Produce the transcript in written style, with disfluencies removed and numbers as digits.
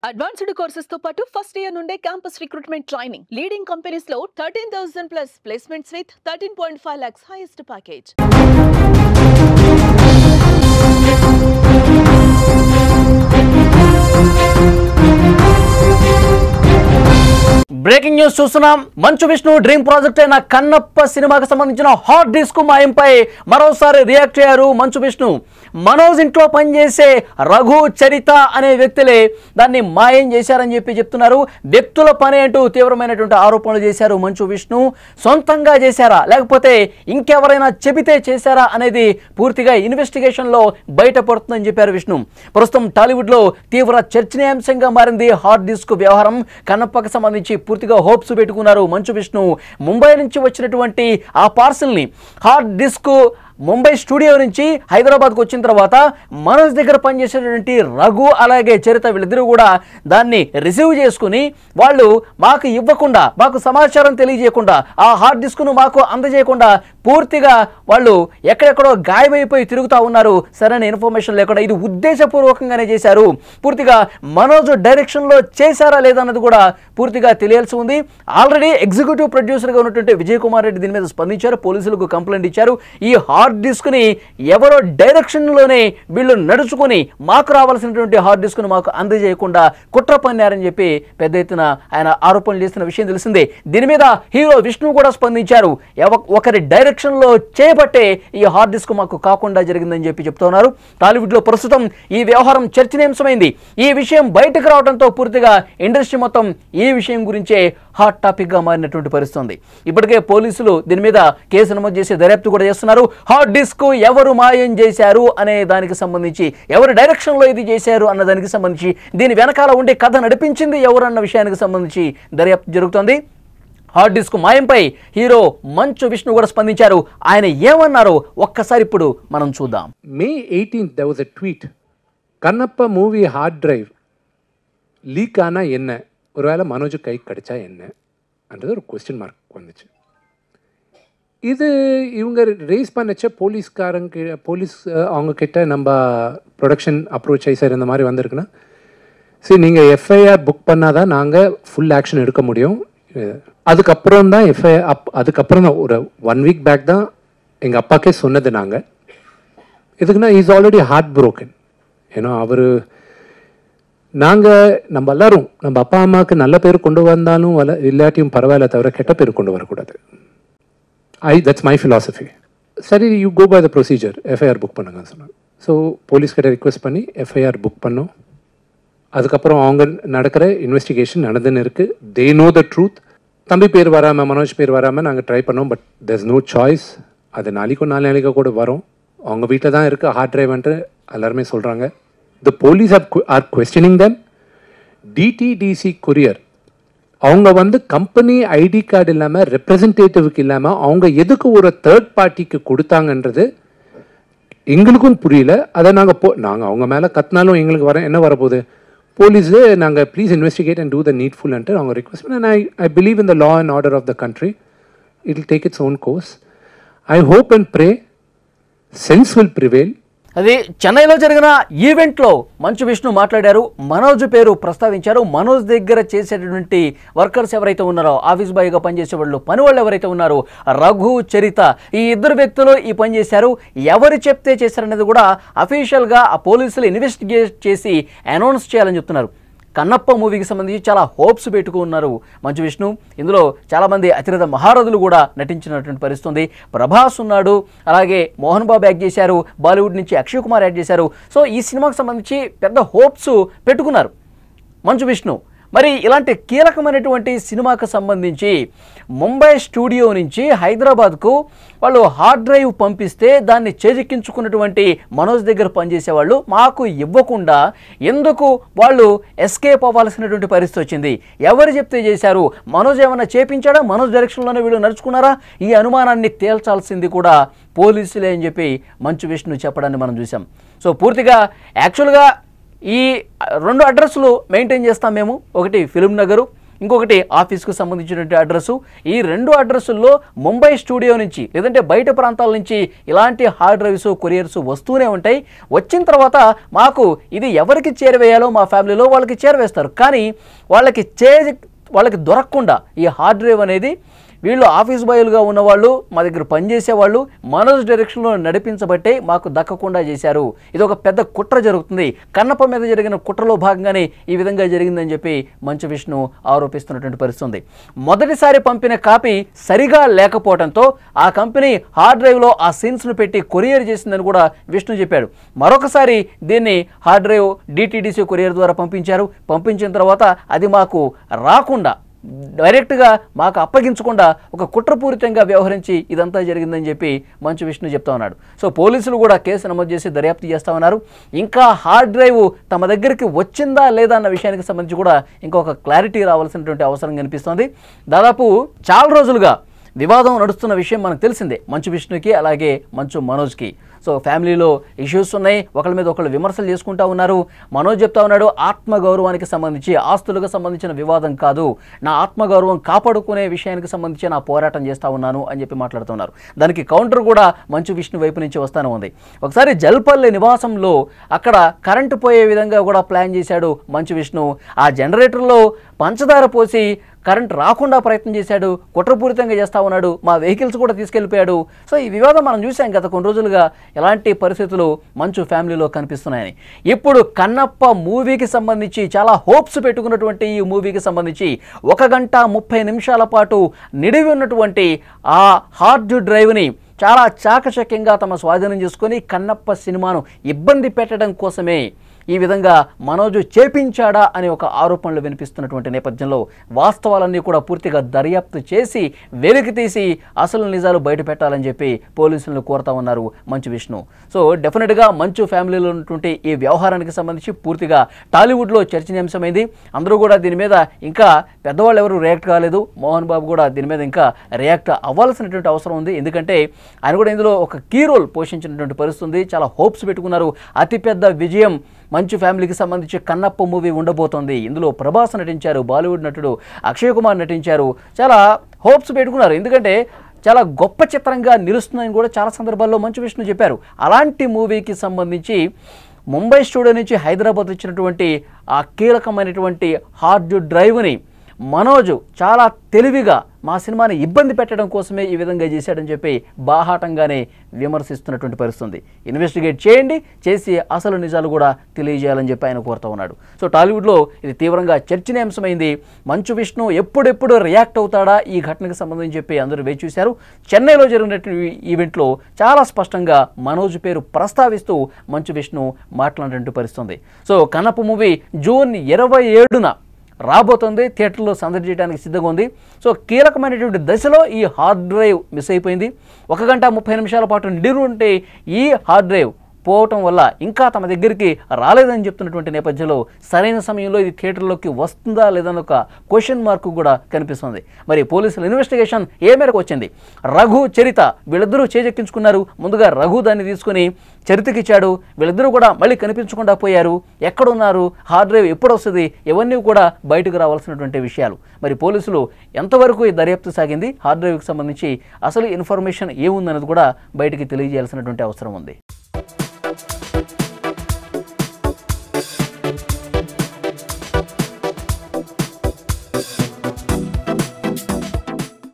Advanced courses తో పాటు first year నుండే campus recruitment training leading companies లో 13,000 plus placements with 13.5 lakhs highest package. Breaking news చూస్తున్నాం. Manchu Vishnu dream project అయిన కన్నప్ప సినిమాకి సంబంధించిన హాట్ డిస్క్ మాయంపై మరోసారి రియాక్ట్ అయ్యారు మంచు విష్ణు. మనోజ్ ఇంట్లో పనిచేసే రఘు చరిత అనే వ్యక్తులే దాన్ని మాయం చేశారని చెప్తున్నారు. వ్యక్తుల పని అంటూ తీవ్రమైనటువంటి ఆరోపణలు చేశారు మంచు విష్ణు. సొంతంగా చేశారా లేకపోతే ఇంకెవరైనా చెబితే చేశారా అనేది పూర్తిగా ఇన్వెస్టిగేషన్లో బయటపడుతుందని చెప్పారు విష్ణు. ప్రస్తుతం టాలీవుడ్లో తీవ్ర చర్చనీయాంశంగా మారింది హాట్ డిస్క్ వ్యవహారం. కన్నప్పకు సంబంధించి పూర్తిగా హోప్స్ పెట్టుకున్నారు మంచు విష్ణు. ముంబై నుంచి వచ్చినటువంటి ఆ పార్సల్ని హార్డ్ డిస్క్ ముంబై స్టూడియో నుంచి హైదరాబాద్కు వచ్చిన తర్వాత మనోజ్ దగ్గర పనిచేసేటువంటి రఘు అలాగే చరిత వీళ్ళిద్దరూ కూడా దాన్ని రిసీవ్ చేసుకుని వాళ్ళు మాకు ఇవ్వకుండా, మాకు సమాచారం తెలియజేయకుండా, ఆ హార్డ్ డిస్క్ను మాకు అందజేయకుండా పూర్తిగా వాళ్ళు ఎక్కడెక్కడో గాయమైపోయి తిరుగుతూ ఉన్నారు. సరైన ఇన్ఫర్మేషన్ లేకుండా ఇది ఉద్దేశపూర్వకంగానే చేశారు. పూర్తిగా మనోజ్ డైరెక్షన్లో చేశారా లేదా అన్నది కూడా పూర్తిగా తెలియాల్సి ఉంది. ఆల్రెడీ ఎగ్జిక్యూటివ్ ప్రొడ్యూసర్గా ఉన్నటువంటి విజయ్ కుమార్ రెడ్డి దీని మీద స్పందించారు. పోలీసులకు కంప్లైంట్ ఇచ్చారు. ఈ హార్డ్ డిస్క్ని ఎవరో డైరెక్షన్లోనే వీళ్ళు నడుచుకుని మాకు రావాల్సినటువంటి హార్డ్ డిస్క్ను మాకు అందజేయకుండా కుట్ర పన్నారని చెప్పి పెద్ద ఎత్తున ఆయన ఆరోపణలు చేస్తున్న విషయం తెలిసిందే. దీని మీద హీరో విష్ణు కూడా స్పందించారు. ఒకరి డైరెక్షన్లో చేపట్టే ఈ హార్డ్ డిస్క్ మాకు కాకుండా జరిగిందని చెప్పి చెప్తున్నారు. టాలీవుడ్లో ప్రస్తుతం ఈ వ్యవహారం చర్చనీయాంశమైంది. ఈ విషయం బయటకు రావడంతో పూర్తిగా ఇండస్ట్రీ మొత్తం ఈ విషయం గురించే హాట్ టాపిక్గా మారినటువంటి పరిస్థితుంది. ఇప్పటికే పోలీసులు దీని మీద కేసు నమోదు చేసి దర్యాప్తు కూడా చేస్తున్నారు. హార్డ్ డిస్క్ ఎవరు మాయం చేశారు అనే దానికి సంబంధించి, ఎవరు డైరెక్షన్లో ఇది చేశారు అన్న దానికి సంబంధించి, దీని వెనకాల ఉండే కథ నడిపించింది ఎవరు అన్న విషయానికి సంబంధించి దర్యాప్తు జరుగుతోంది. Hard disk మాయంపై hero Manchu Vishnu కూడా స్పందించారు. ఆయన ఏమన్నారో ఒక్కసారి ఇప్పుడు మనం చూద్దాం. May 18th there was a tweet. Kannappa movie hard drive leak ஆனா என்ன, ஒருவேளை மனோஜ் கை கிடைச்சா என்ன என்றது ஒரு கொஸ்டின் மார்க் வந்துச்சு. இது இவங்க ரேஸ் பண்ணச்ச போலீஸ் அவங்க கிட்ட நம்ம ப்ரொடக்ஷன் அப்ரோச் ஆகி சார் இந்த மாதிரி வந்திருக்குன்னா, சரி நீங்கள் எஃப்ஐஆர் புக் பண்ணாதான் நாங்கள் ஃபுல் ஆக்ஷன் எடுக்க முடியும். அதுக்கப்புறம் தான் அதுக்கப்புறம் தான் ஒரு 1 week பேக் தான் எங்கள் அப்பாக்கே சொன்னது. நாங்கள் இதுக்குன்னா இஸ் ஆல்ரெடி ஹார்ட் ப்ரோக்கன். ஏன்னா நம்ம எல்லாரும் நம்ம அப்பா அம்மாவுக்கு நல்ல பேர் கொண்டு வந்தாலும் இல்லாட்டியும் பரவாயில்ல, தவிர கெட்ட பேர் கொண்டு வரக்கூடாது. that's my philosophy. சரி, you go by the procedure, FIR book பண்ணுங்கன்னு சொன்னாங்க. ஸோ போலீஸ்கிட்ட ரிக்வெஸ்ட் பண்ணி எஃப்ஐஆர் புக் பண்ணோம். அதுக்கப்புறம் அவங்க நடக்கிற இன்வெஸ்டிகேஷன் நடந்துன்னு இருக்குது. They know the truth. தம்பி பேர் வராமல், மனோஜ் பேர் வராமல் நாங்கள் ட்ரை பண்ணோம். But there's no choice. அது நாளைக்கோ கூட வரும். அவங்க வீட்டில் தான் இருக்குது ஹார்ட் டிரைவ்ன்ட்டு எல்லாருமே சொல்கிறாங்க. The police are questioning them. DTDC courier அவங்க கம்பெனி ஐடி கார்டு இல்லாமல், ரெப்ரசன்டேட்டிவ்க்கு இல்லாமல் அவங்க எதுக்கு ஒரு தேர்ட் பார்ட்டிக்கு கொடுத்தாங்கன்றது எங்களுக்கும் புரியல. அதை நாங்கள் அவங்க மேலே கத்தினாலும் எங்களுக்கு என்ன வரப்போகுது. போலீஸு நாங்கள் please investigate and do the நீட்ஃபுல்ன்ட்டு அவங்க ரிக்வெஸ்ட் பண்ண. I believe in the law and order of the country. It will take its own course. I hope and pray sense will prevail. అది చెన్నైలో జరిగిన ఈవెంట్లో మంచు విష్ణు మాట్లాడారు. మనోజ్ పేరు ప్రస్తావించారు. మనోజ్ దగ్గర చేసేటటువంటి వర్కర్స్ ఎవరైతే ఉన్నారో, ఆఫీస్ బాయ్గా పనిచేసే వాళ్ళు, పని వాళ్ళు ఎవరైతే ఉన్నారో, రఘు చరిత, ఈ ఇద్దరు వ్యక్తులు ఈ పని చేశారు. ఎవరు చెప్తే చేశారనేది కూడా అఫీషియల్గా ఆ పోలీసులు ఇన్వెస్టిగేట్ చేసి అనౌన్స్ చేయాలని చెప్తున్నారు. కన్నప్ప మూవీకి సంబంధించి చాలా హోప్స్ పెట్టుకున్నారు మంచు విష్ణు. ఇందులో చాలామంది అతిరథ మహారథులు కూడా నటించినటువంటి పరిస్థితుంది. ప్రభాస్ ఉన్నాడు, అలాగే మోహన్ బాబు యాక్ట్ చేశారు, బాలీవుడ్ నుంచి అక్షయ్ కుమార్ యాక్ట్ చేశారు. సో ఈ సినిమాకి సంబంధించి పెద్ద హోప్స్ పెట్టుకున్నారు మంచు విష్ణు. మరి ఇలాంటి కీలకమైనటువంటి సినిమాకు సంబంధించి ముంబై స్టూడియో నుంచి హైదరాబాద్కు వాళ్ళు హార్డ్ డ్రైవ్ పంపిస్తే దాన్ని చేజిక్కించుకున్నటువంటి మనోజ్ దగ్గర పనిచేసేవాళ్ళు మాకు ఇవ్వకుండా ఎందుకు వాళ్ళు ఎస్కేప్ అవ్వాల్సినటువంటి పరిస్థితి వచ్చింది? ఎవరు చెప్తే చేశారు? మనోజ్ ఏమైనా చేపించాడా? మనోజ్ డైరెక్షన్లోనే వీళ్ళు నడుచుకున్నారా? ఈ అనుమానాన్ని తేల్చాల్సింది కూడా పోలీసులే అని చెప్పి మంచు విష్ణు చెప్పడాన్ని మనం చూసాం. సో పూర్తిగా యాక్చువల్గా ఈ 2 అడ్రస్లు మెయింటైన్ చేస్తాం మేము. ఒకటి ఫిల్మ్ నగరు, ఇంకొకటి ఆఫీస్కు సంబంధించినటువంటి అడ్రస్సు. ఈ 2 అడ్రస్సుల్లో ముంబై స్టూడియో నుంచి లేదంటే బయట ప్రాంతాల నుంచి ఇలాంటి హార్డ్ డ్రైవ్స్ కొరియర్స్ వస్తూనే ఉంటాయి. వచ్చిన తర్వాత మాకు ఇది ఎవరికి చేరవేయాలో మా ఫ్యామిలీలో వాళ్ళకి చేరవేస్తారు. కానీ వాళ్ళకి దొరకకుండా ఈ హార్డ్ డ్రైవ్ అనేది వీళ్ళు ఆఫీస్ బాయ్లుగా ఉన్నవాళ్ళు, మా దగ్గర పనిచేసేవాళ్ళు మనోజ్ డైరెక్షన్లో నడిపించబట్టే మాకు దక్కకుండా చేశారు. ఇది ఒక పెద్ద కుట్ర జరుగుతుంది. కన్నప్ప మీద జరిగిన కుట్రలో భాగంగానే ఈ విధంగా జరిగిందని చెప్పి మంచు విష్ణు ఆరోపిస్తున్నటువంటి పరిస్థితి. మొదటిసారి పంపిన కాపీ సరిగా లేకపోవడంతో ఆ కంపెనీ హార్డ్ డ్రైవ్లో ఆ సీన్స్ను పెట్టి కొరియర్ చేసిందని కూడా విష్ణు చెప్పాడు. మరొకసారి దీన్ని హార్డ్ డ్రైవ్ DTDC కొరియర్ ద్వారా పంపించిన తర్వాత అది మాకు రాకుండా డైరెక్ట్గా మాకు అప్పగించకుండా ఒక కుట్రపూరితంగా వ్యవహరించి ఇదంతా జరిగిందని చెప్పి మంచు విష్ణు చెప్తా ఉన్నాడు. సో పోలీసులు కూడా కేసు నమోదు చేసి దర్యాప్తు చేస్తూ ఉన్నారు. ఇంకా హార్డ్ డ్రైవ్ తమ దగ్గరికి వచ్చిందా లేదా అన్న విషయానికి సంబంధించి కూడా ఇంకొక క్లారిటీ రావాల్సినటువంటి అవసరం కనిపిస్తోంది. దాదాపు చాలా రోజులుగా వివాదం నడుస్తున్న విషయం మనకు తెలిసిందే, మంచు విష్ణుకి అలాగే మంచు మనోజ్కి. సో ఫ్యామిలీలో ఇష్యూస్ ఉన్నాయి, ఒకళ్ళ మీద ఒకళ్ళు విమర్శలు చేసుకుంటూ ఉన్నారు. మనోజ్ చెప్తా ఉన్నాడు, ఆత్మగౌరవానికి సంబంధించి ఆస్తులకు సంబంధించిన వివాదం కాదు, నా ఆత్మగౌరవం కాపాడుకునే విషయానికి సంబంధించి నా పోరాటం చేస్తూ ఉన్నాను అని చెప్పి మాట్లాడుతున్నారు. దానికి కౌంటర్ కూడా మంచు విష్ణు వైపు నుంచి వస్తూనే ఉంది. ఒకసారి జల్పల్లి నివాసంలో అక్కడ కరెంటు పోయే విధంగా కూడా ప్లాన్ చేశాడు మంచు విష్ణు. ఆ జనరేటర్లో పంచదార పోసి కరెంట్ రాకుండా ప్రయత్నం చేశాడు, కుట్రపూరితంగా చేస్తూ ఉన్నాడు, మా వెహికల్స్ కూడా తీసుకెళ్ళిపోయాడు. సో ఈ వివాదం మనం చూసాం గత కొన్ని రోజులుగా ఎలాంటి పరిస్థితులు మంచు ఫ్యామిలీలో కనిపిస్తున్నాయని. ఇప్పుడు కన్నప్ప మూవీకి సంబంధించి చాలా హోప్స్ పెట్టుకున్నటువంటి ఈ మూవీకి సంబంధించి 1 గంట 30 నిమిషాల పాటు నిడివి ఉన్నటువంటి ఆ హార్డ్ డ్రైవ్ని చాలా చాకచక్యంగా తమ స్వాధీనం చేసుకొని కన్నప్ప సినిమాను ఇబ్బంది పెట్టడం కోసమే ఈ విధంగా మనోజ్ చేపించాడా అనే ఒక ఆరోపణలు వినిపిస్తున్నటువంటి నేపథ్యంలో వాస్తవాలన్నీ కూడా పూర్తిగా దర్యాప్తు చేసి వెలికి తీసి అసలు నిజాలు బయట పెట్టాలని చెప్పి పోలీసులను కోరుతా ఉన్నారు మంచు విష్ణు. సో డెఫినెట్గా మంచు ఫ్యామిలీలో ఉన్నటువంటి ఈ వ్యవహారానికి సంబంధించి పూర్తిగా టాలీవుడ్లో చర్చనీయాంశమైంది. అందరూ కూడా దీని మీద ఇంకా పెద్దవాళ్ళు ఎవరు రియాక్ట్ కాలేదు. మోహన్ బాబు కూడా దీని మీద ఇంకా రియాక్ట్ అవ్వాల్సినటువంటి అవసరం ఉంది. ఎందుకంటే ఆయన కూడా ఇందులో ఒక కీ రోల్ పోషించినటువంటి పరిస్థితి ఉంది. చాలా హోప్స్ పెట్టుకున్నారు. అతిపెద్ద విజయం మంచు ఫ్యామిలీకి సంబంధించి కన్నప్ప మూవీ ఉండబోతోంది. ఇందులో ప్రభాస్ నటించారు, బాలీవుడ్ నటుడు అక్షయ్ కుమార్ నటించారు. చాలా హోప్స్ పెట్టుకున్నారు. ఎందుకంటే చాలా గొప్ప చిత్రంగా నిలుస్తుందని కూడా చాలా సందర్భాల్లో మంచు విష్ణు చెప్పారు. అలాంటి మూవీకి సంబంధించి ముంబై స్టూడియో నుంచి హైదరాబాద్ వచ్చినటువంటి ఆ కీలకమైనటువంటి హార్డ్ డ్రైవ్ని మనోజ్ చాలా తెలివిగా మా సినిమాని ఇబ్బంది పెట్టడం కోసమే ఈ విధంగా చేశాడని చెప్పి బాహాటంగానే విమర్శిస్తున్నటువంటి పరిస్థితి. ఇన్వెస్టిగేట్ చేయండి, చేసి అసలు నిజాలు కూడా తెలియజేయాలని చెప్పి ఆయన కోరుతూ ఉన్నాడు. సో టాలీవుడ్లో ఇది తీవ్రంగా చర్చనీయాంశమైంది. మంచు విష్ణు ఎప్పుడెప్పుడు రియాక్ట్ అవుతాడా ఈ ఘటనకు సంబంధించి చెప్పి అందరూ వేచి చూశారు. చెన్నైలో జరిగినటువంటి ఈవెంట్లో చాలా స్పష్టంగా మనోజ్ పేరు ప్రస్తావిస్తూ మంచు విష్ణు మాట్లాడినటువంటి పరిస్థితి. సో కన్నప్ప మూవీ జూన్ 27న రాబోతుంది, థియేటర్లో సందడి చేయడానికి సిద్ధంగా ఉంది. సో కీలకమైనటువంటి దశలో ఈ హార్డ్ డ్రైవ్ మిస్ అయిపోయింది. 1 గంట 30 నిమిషాల పాటు నిడివి ఉంటే ఈ హార్డ్ డ్రైవ్ పోవటం వల్ల ఇంకా తమ దగ్గరికి రాలేదని చెప్తున్నటువంటి నేపథ్యంలో సరైన సమయంలో ఇది థియేటర్లోకి వస్తుందా లేదన్న ఒక క్వశ్చన్ మార్క్ కూడా కనిపిస్తుంది. మరి పోలీసుల ఇన్వెస్టిగేషన్ ఏ మేరకు వచ్చింది? రఘు, చరిత వీళ్ళిద్దరూ చేజెక్కించుకున్నారు. ముందుగా రఘు దాన్ని తీసుకుని చరితకిచ్చాడు. వీళ్ళిద్దరూ కూడా మళ్ళీ కనిపించకుండా పోయారు. ఎక్కడున్నారు, హార్డ్ డ్రైవ్ ఎప్పుడు వస్తుంది, ఇవన్నీ కూడా బయటకు రావాల్సినటువంటి విషయాలు. మరి పోలీసులు ఎంతవరకు ఈ దర్యాప్తు సాగింది, హార్డ్ డ్రైవ్కి సంబంధించి అసలు ఇన్ఫర్మేషన్ ఏముందన్నది కూడా బయటికి తెలియజేయాల్సినటువంటి అవసరం ఉంది.